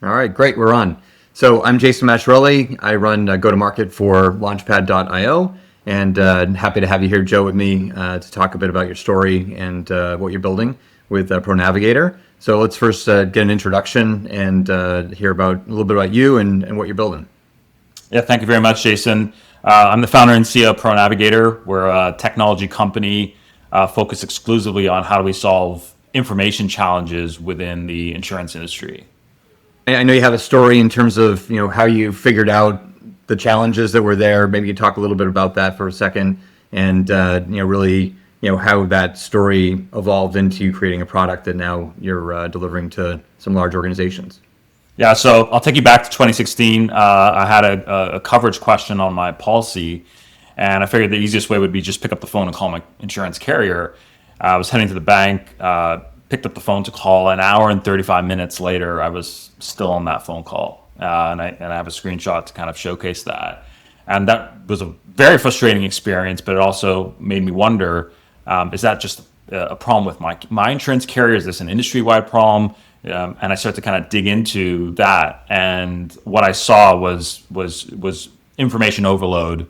All right, great. We're on. So I'm Jason Mascherelli. I run go-to-market for Launchpad.io, and happy to have you here, Joe, with me to talk a bit about your story and what you're building with ProNavigator. So let's first get an introduction and hear about a little bit about you and what you're building. Yeah, thank you very much, Jason. I'm the founder and CEO of ProNavigator. We're a technology company focused exclusively on how do we solve information challenges within the insurance industry. I know you have a story in terms of how you figured out the challenges that were there. Maybe you could talk a little bit about that for a second, and really how that story evolved into creating a product that now you're delivering to some large organizations. Yeah, so I'll take you back to 2016. I had a coverage question on my policy, and I figured the easiest way would be just pick up the phone and call my insurance carrier. I was heading to the bank, picked up the phone to call. An hour and 35 minutes later, I was still on that phone call, and I have a screenshot to kind of showcase that. And that was a very frustrating experience, but it also made me wonder: is that just a problem with my insurance carrier? Is this an industry-wide problem? And I started to kind of dig into that, and what I saw was information overload,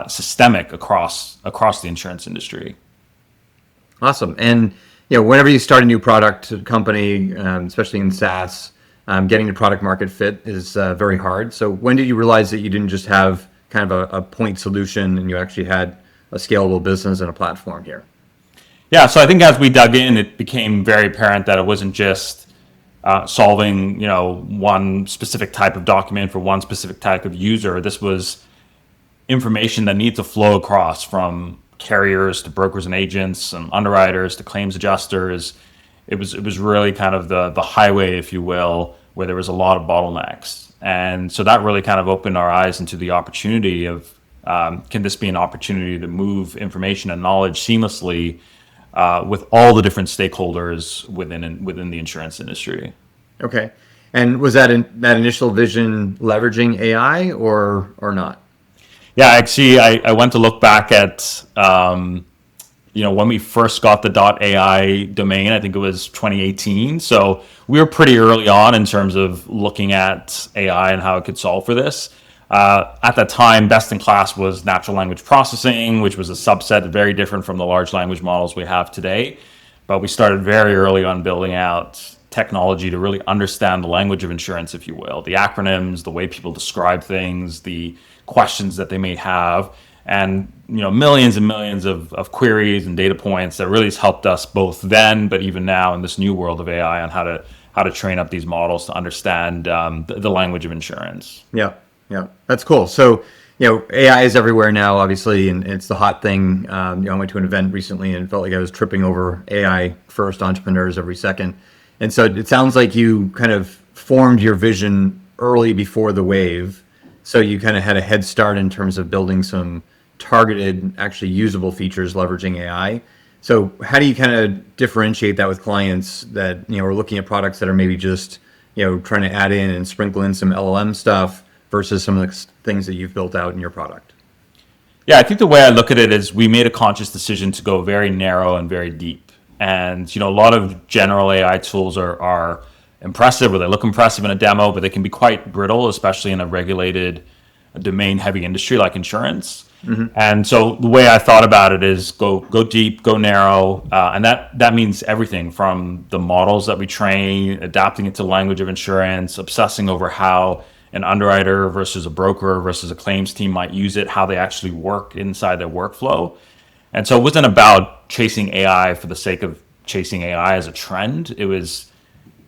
systemic across the insurance industry. Awesome. And whenever you start a new product company, especially in SaaS, getting the product market fit is very hard. So when did you realize that you didn't just have kind of a point solution and you actually had a scalable business and a platform here? Yeah, so I think as we dug in, it became very apparent that it wasn't just solving, one specific type of document for one specific type of user. This was information that needs to flow across from carriers to brokers and agents and underwriters to claims adjusters. It was really kind of the highway, if you will, where there was a lot of bottlenecks. And so that really kind of opened our eyes into the opportunity of can this be an opportunity to move information and knowledge seamlessly with all the different stakeholders within the insurance industry. Okay. And was that that initial vision leveraging AI or not? Yeah, actually, I went to look back at when we first got the .ai domain. I think it was 2018. So we were pretty early on in terms of looking at AI and how it could solve for this. At that time, best in class was natural language processing, which was a subset very different from the large language models we have today. But we started very early on building out technology to really understand the language of insurance, if you will, the acronyms, the way people describe things, the questions that they may have, and millions and millions of queries and data points that really has helped us both then, but even now in this new world of AI on how to train up these models to understand the language of insurance. Yeah. Yeah, that's cool. So, AI is everywhere now, obviously, and it's the hot thing. I went to an event recently and felt like I was tripping over AI first entrepreneurs every second. And so it sounds like you kind of formed your vision early before the wave. So you kind of had a head start in terms of building some targeted, actually usable features leveraging AI. So how do you kind of differentiate that with clients that, are looking at products that are maybe just, trying to add in and sprinkle in some LLM stuff versus some of the things that you've built out in your product? Yeah, I think the way I look at it is we made a conscious decision to go very narrow and very deep. And, a lot of general AI tools are impressive, or they look impressive in a demo, but they can be quite brittle, especially in a regulated, domain-heavy industry like insurance. Mm-hmm. And so the way I thought about it is go deep, go narrow, and that means everything from the models that we train, adapting it to the language of insurance, obsessing over how an underwriter versus a broker versus a claims team might use it, how they actually work inside their workflow. And so it wasn't about chasing AI for the sake of chasing AI as a trend. It was,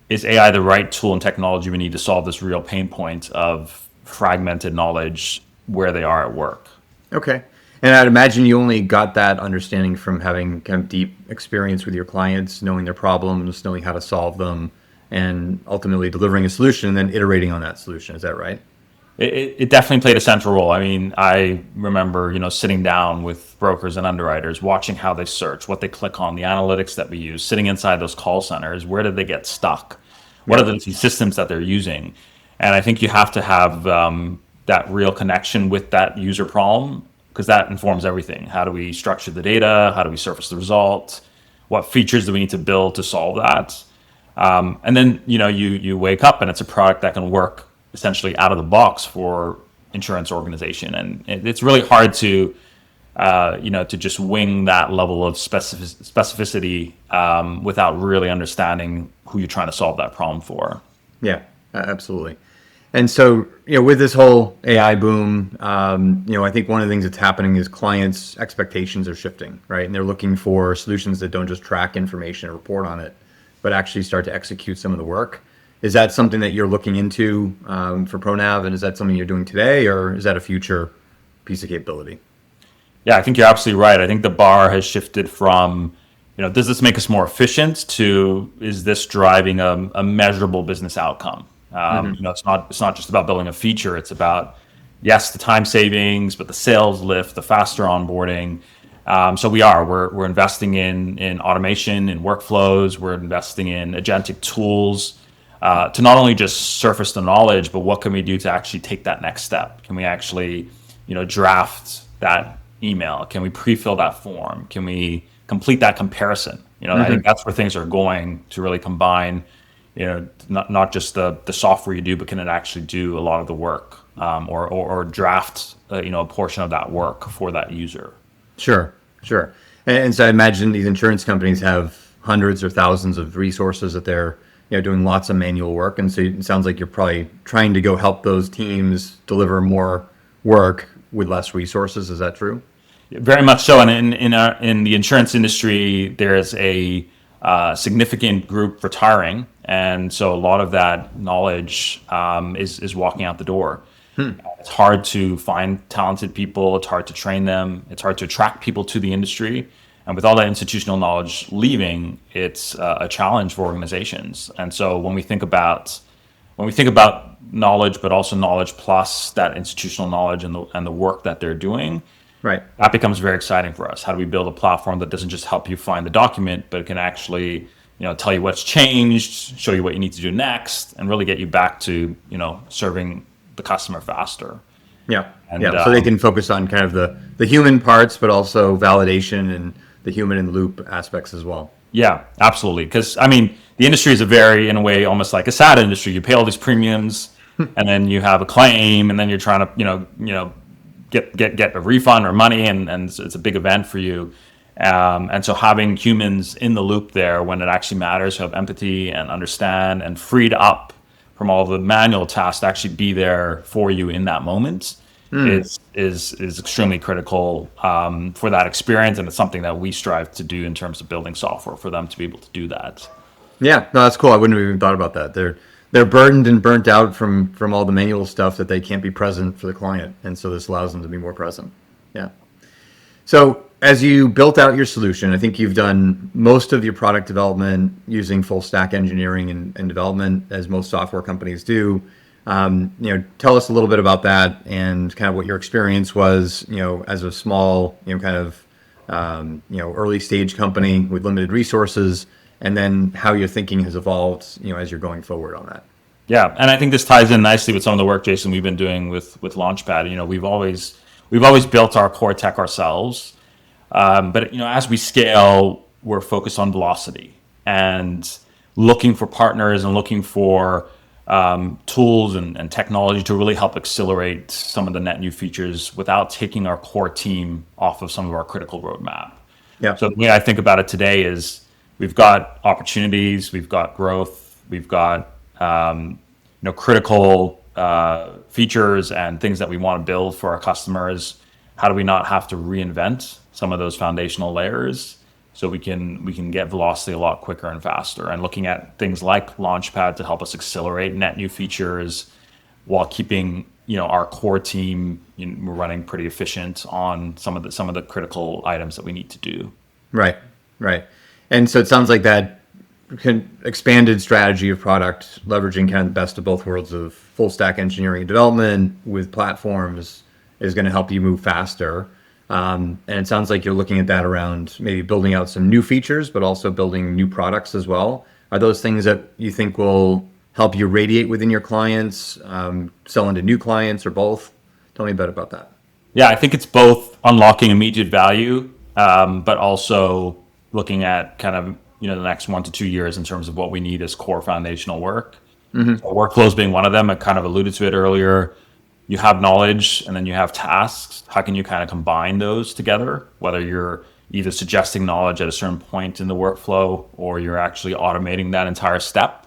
is AI the right tool and technology we need to solve this real pain point of fragmented knowledge where they are at work? Okay. And I'd imagine you only got that understanding from having kind of deep experience with your clients, knowing their problems, knowing how to solve them, and ultimately delivering a solution and then iterating on that solution. Is that right? It definitely played a central role. I mean, I remember, sitting down with brokers and underwriters, watching how they search, what they click on, the analytics that we use, sitting inside those call centers. Where did they get stuck? What are the systems that they're using? And I think you have to have that real connection with that user problem, because that informs everything. How do we structure the data? How do we surface the result? What features do we need to build to solve that? And then, you wake up and it's a product that can work essentially out of the box for insurance organization. And it's really hard to, to just wing that level of specificity without really understanding who you're trying to solve that problem for. Yeah, absolutely. And so, with this whole AI boom, I think one of the things that's happening is clients' expectations are shifting, right? And they're looking for solutions that don't just track information or report on it, but actually start to execute some of the work. Is that something that you're looking into for ProNav, and is that something you're doing today, or is that a future piece of capability? Yeah, I think you're absolutely right. I think the bar has shifted from, does this make us more efficient to is this driving a measurable business outcome? It's not just about building a feature. It's about, yes, the time savings, but the sales lift, the faster onboarding. So we're investing in automation, in workflows. We're investing in agentic tools to not only just surface the knowledge, but what can we do to actually take that next step? Can we actually, draft that email? Can we pre-fill that form? Can we complete that comparison? I think that's where things are going to really combine, not just the software you do, but can it actually do a lot of the work or draft, a portion of that work for that user? Sure. And so I imagine these insurance companies have hundreds or thousands of resources that they're doing lots of manual work. And so it sounds like you're probably trying to go help those teams deliver more work with less resources. Is that true? Very much so. And in the insurance industry, there's a significant group retiring. And so a lot of that knowledge is walking out the door. It's hard to find talented people. It's hard to train them. It's hard to attract people to the industry. And with all that institutional knowledge leaving, it's a challenge for organizations. And so when we think about knowledge, but also knowledge plus that institutional knowledge and the work that they're doing, right, that becomes very exciting for us. How do we build a platform that doesn't just help you find the document, but it can actually tell you what's changed, show you what you need to do next, and really get you back to serving the customer faster. Yeah. So they can focus on kind of the human parts, but also validation and the human in the loop aspects as well. Yeah, absolutely. Because the industry is in a way, almost like a SaaS industry. You pay all these premiums, and then you have a claim, and then you're trying to get a refund or money, and it's a big event for you. And so having humans in the loop there when it actually matters, who have empathy and understand and freed up from all the manual tasks to actually be there for you in that moment is extremely critical for that experience. And it's something that we strive to do in terms of building software for them to be able to do that. Yeah, no, that's cool. I wouldn't have even thought about that. They're burdened and burnt out from all the manual stuff that they can't be present for the client. And so this allows them to be more present. Yeah. So as you built out your solution, I think you've done most of your product development using full stack engineering and development, as most software companies do. Tell us a little bit about that and kind of what your experience was, as a small, early stage company with limited resources, and then how your thinking has evolved, as you're going forward on that. Yeah, and I think this ties in nicely with some of the work, Jason, we've been doing with Launchpad. We've always built our core tech ourselves, but as we scale, we're focused on velocity and looking for partners and looking for tools and technology to really help accelerate some of the net new features without taking our core team off of some of our critical roadmap. Yeah. So the way I think about it today is we've got opportunities, we've got growth, we've got critical features and things that we want to build for our customers. How do we not have to reinvent some of those foundational layers so we can get velocity a lot quicker and faster? And looking at things like Launchpad to help us accelerate net new features while keeping our core team we're running pretty efficient on some of the critical items that we need to do. Right. And so it sounds like that expanded strategy of product, leveraging kind of the best of both worlds of full stack engineering and development with platforms, is going to help you move faster. And it sounds like you're looking at that around maybe building out some new features, but also building new products as well. Are those things that you think will help you radiate within your clients, sell into new clients, or both? Tell me a bit about that. Yeah, I think it's both unlocking immediate value, but also looking at kind of the next 1 to 2 years in terms of what we need as core foundational work. So workflows being one of them. I kind of alluded to it earlier. You have knowledge and then you have tasks. How can you kind of combine those together? Whether you're either suggesting knowledge at a certain point in the workflow or you're actually automating that entire step.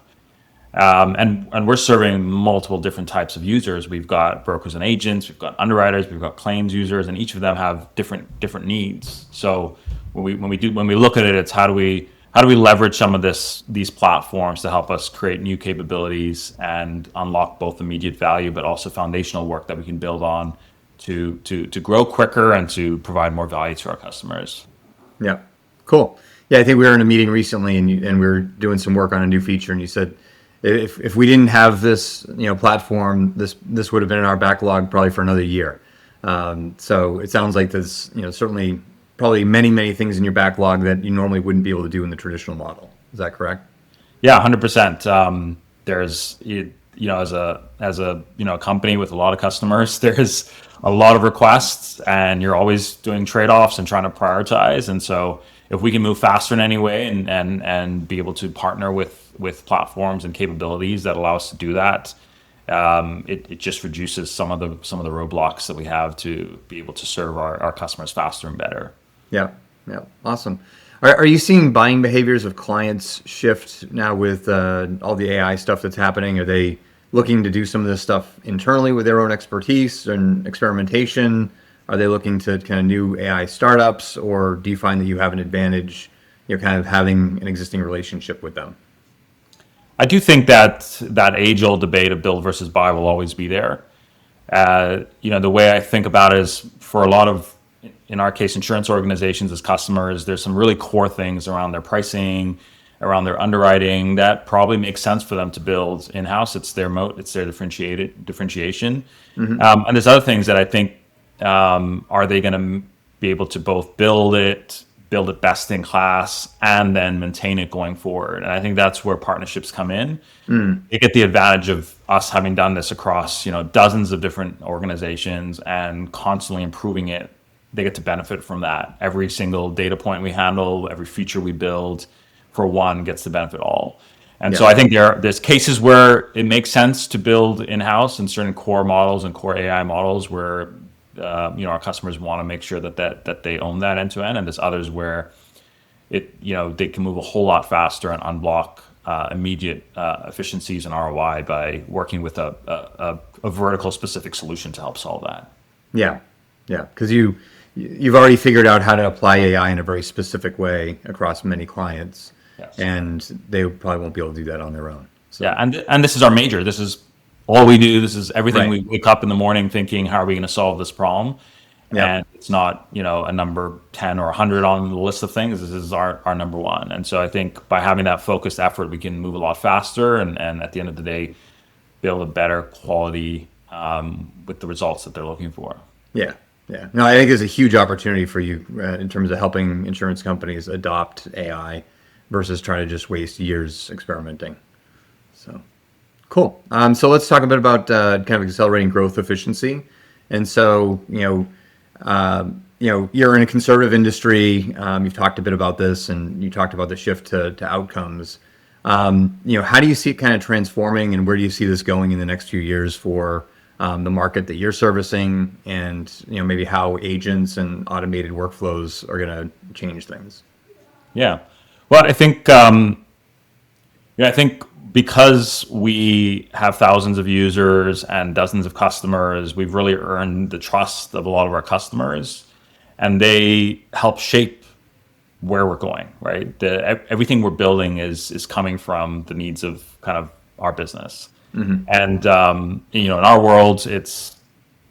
And we're serving multiple different types of users. We've got brokers and agents, we've got underwriters, we've got claims users, and each of them have different needs. So when we look at it, it's how do we leverage some of these platforms to help us create new capabilities and unlock both immediate value, but also foundational work that we can build on to grow quicker and to provide more value to our customers. Yeah, cool. Yeah, I think we were in a meeting recently, and we were doing some work on a new feature, and you said if we didn't have this platform, this would have been in our backlog probably for another year. So it sounds like there's certainly probably many things in your backlog that you normally wouldn't be able to do in the traditional model. Is that correct? Yeah, 100%. There's as a company with a lot of customers, there's a lot of requests, and you're always doing trade-offs and trying to prioritize. And so if we can move faster in any way and be able to partner with platforms and capabilities that allow us to do that, it just reduces some of the roadblocks that we have to be able to serve our customers faster and better. Yeah, awesome. Are you seeing buying behaviors of clients shift now with all the AI stuff that's happening? Are they looking to do some of this stuff internally with their own expertise and experimentation? Are they looking to kind of new AI startups, or do you find that you have an advantage, kind of having an existing relationship with them? I do think that age-old debate of build versus buy will always be there. The way I think about it is, for a lot of, in our case, insurance organizations as customers, there's some really core things around their pricing, around their underwriting that probably makes sense for them to build in-house. It's their moat, it's their differentiation. And there's other things that I think, are they going to be able to both build it best in class and then maintain it going forward? And I think that's where partnerships come in. They get the advantage of us having done this across dozens of different organizations and constantly improving it. They get to benefit from that. Every single data point we handle, every feature we build, for one, gets to benefit all. And so I think there's cases where it makes sense to build in-house in certain core models and core AI models where our customers want to make sure that they own that end to end, and there's others where they can move a whole lot faster and unblock immediate efficiencies and ROI by working with a vertical specific solution to help solve that. Yeah, because you've already figured out how to apply AI in a very specific way across many clients. Yes. And they probably won't be able to do that on their own. So. Yeah, and this is our major. This is all we do. This is everything. Right. We wake up in the morning thinking, how are we going to solve this problem? Yeah. And it's not, a number 10 or 100 on the list of things. This is our number one. And so I think by having that focused effort, we can move a lot faster and at the end of the day, build a better quality with the results that they're looking for. Yeah. No, I think there's a huge opportunity for you in terms of helping insurance companies adopt AI versus trying to just waste years experimenting. So cool. So let's talk a bit about kind of accelerating growth efficiency. And so, you're in a conservative industry. You've talked a bit about this, and you talked about the shift to outcomes. How do you see it kind of transforming, and where do you see this going in the next few years for the market that you're servicing, and maybe how agents and automated workflows are going to change things? Yeah. Well, I think because we have thousands of users and dozens of customers, we've really earned the trust of a lot of our customers, and they help shape where we're going, right? Everything we're building is coming from the needs of kind of our business. And, in our world, it's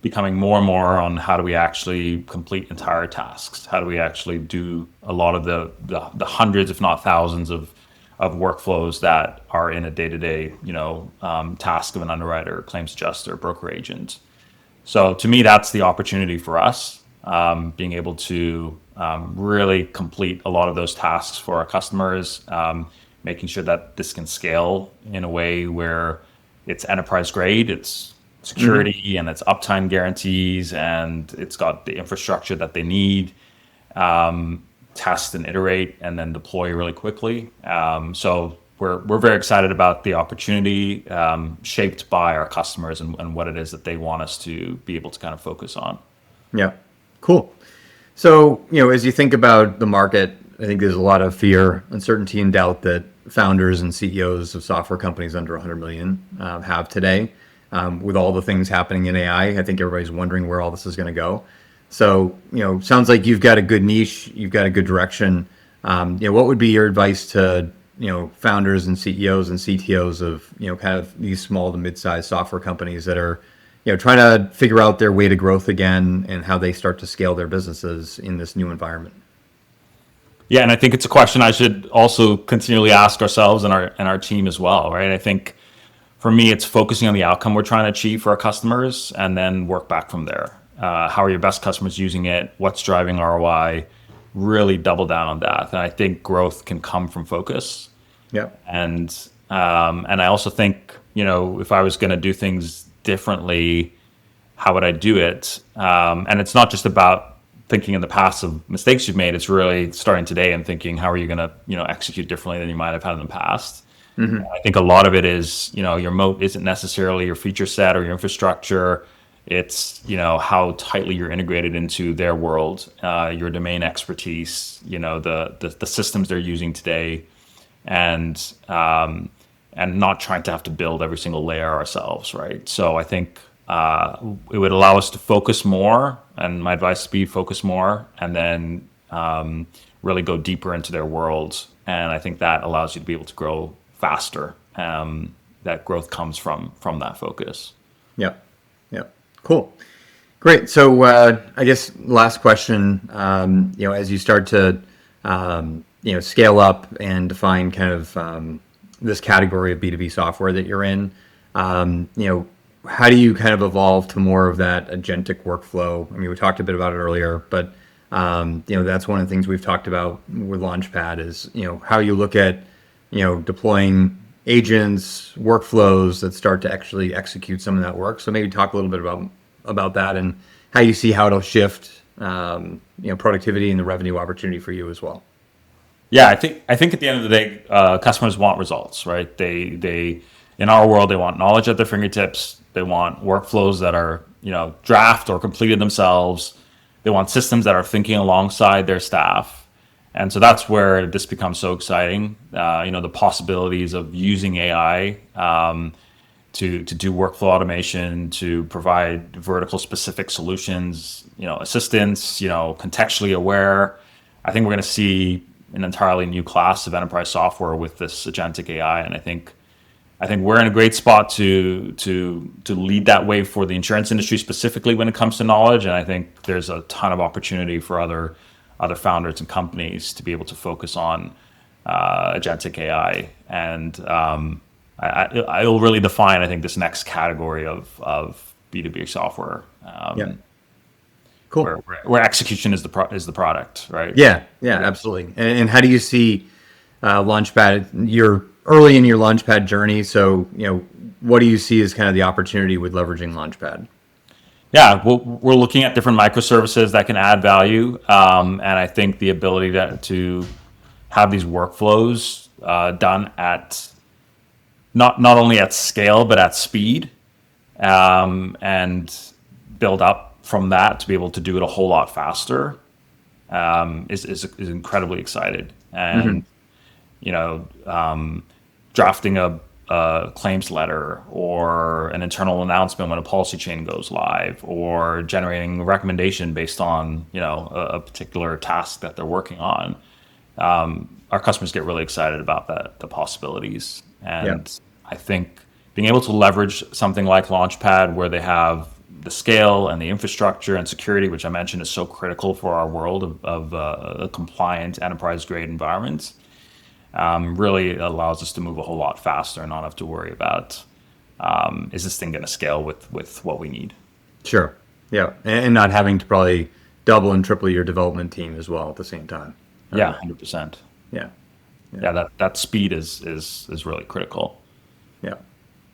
becoming more and more on how do we actually complete entire tasks? How do we actually do a lot of the hundreds, if not thousands of workflows that are in a day-to-day, task of an underwriter, claims adjuster, broker agent. So to me, that's the opportunity for us, being able to really complete a lot of those tasks for our customers, making sure that this can scale in a way where it's enterprise grade, it's security, and it's uptime guarantees, and it's got the infrastructure that they need. test and iterate and then deploy really quickly. So we're very excited about the opportunity shaped by our customers and what it is that they want us to be able to kind of focus on. Yeah. Cool. So, as you think about the market, I think there's a lot of fear, uncertainty, and doubt that founders and CEOs of software companies under 100 million have today. With all the things happening in AI, I think everybody's wondering where all this is going to go. So, sounds like you've got a good niche, you've got a good direction. What would be your advice to, founders and CEOs and CTOs of, kind of these small to mid-sized software companies that are, trying to figure out their way to growth again and how they start to scale their businesses in this new environment? Yeah, and I think it's a question I should also continually ask ourselves and our team as well, right? I think for me, it's focusing on the outcome we're trying to achieve for our customers and then work back from there. How are your best customers using it? What's driving ROI? Really double down on that. And I think growth can come from focus. Yeah. And I also think, if I was going to do things differently, how would I do it? And it's not just about thinking in the past of mistakes you've made. It's really starting today and thinking, how are you going to, execute differently than you might have had in the past? Mm-hmm. I think a lot of it is, your moat isn't necessarily your feature set or your infrastructure. It's, how tightly you're integrated into their world, your domain expertise, the systems they're using today, and not trying to have to build every single layer ourselves, right? So I think it would allow us to focus more, and my advice would be focus more, and then really go deeper into their world. And I think that allows you to be able to grow faster. That growth comes from that focus. Yeah. Yeah. Cool. Great. So I guess last question, as you start to, scale up and define kind of this category of B2B software that you're in, how do you kind of evolve to more of that agentic workflow? I mean, we talked a bit about it earlier, but, that's one of the things we've talked about with Launchpad is, how you look at, deploying agents, workflows that start to actually execute some of that work. So maybe talk a little bit about that and how you see how it'll shift, productivity and the revenue opportunity for you as well. Yeah, I think at the end of the day, customers want results, right? They in our world, they want knowledge at their fingertips. They want workflows that are, draft or completed themselves. They want systems that are thinking alongside their staff. And so that's where this becomes so exciting. The possibilities of using AI to do workflow automation, to provide vertical specific solutions, assistance, contextually aware. I think we're going to see an entirely new class of enterprise software with this agentic AI, and I think we're in a great spot to lead that wave for the insurance industry specifically when it comes to knowledge. And I think there's a ton of opportunity for other founders and companies to be able to focus on agentic AI, and it'll really define, I think, this next category of B2B software. Yeah. Cool. Where execution is the product, right? Yeah, absolutely. And how do you see Launchpad? You're early in your Launchpad journey, so what do you see as kind of the opportunity with leveraging Launchpad? Yeah, we're looking at different microservices that can add value, and I think the ability to have these workflows done at not only at scale but at speed, and build up from that to be able to do it a whole lot faster, is incredibly excited. And drafting a claims letter or an internal announcement when a policy chain goes live, or generating a recommendation based on a particular task that they're working on. Our customers get really excited about the possibilities, and I think being able to leverage something like Launchpad, where they have the scale and the infrastructure and security, which I mentioned is so critical for our world of a compliant enterprise-grade environment, really allows us to move a whole lot faster and not have to worry about, is this thing going to scale with what we need? Sure. Yeah. And not having to probably double and triple your development team as well at the same time. Yeah, 100%. Yeah. Yeah, that speed is really critical. Yeah.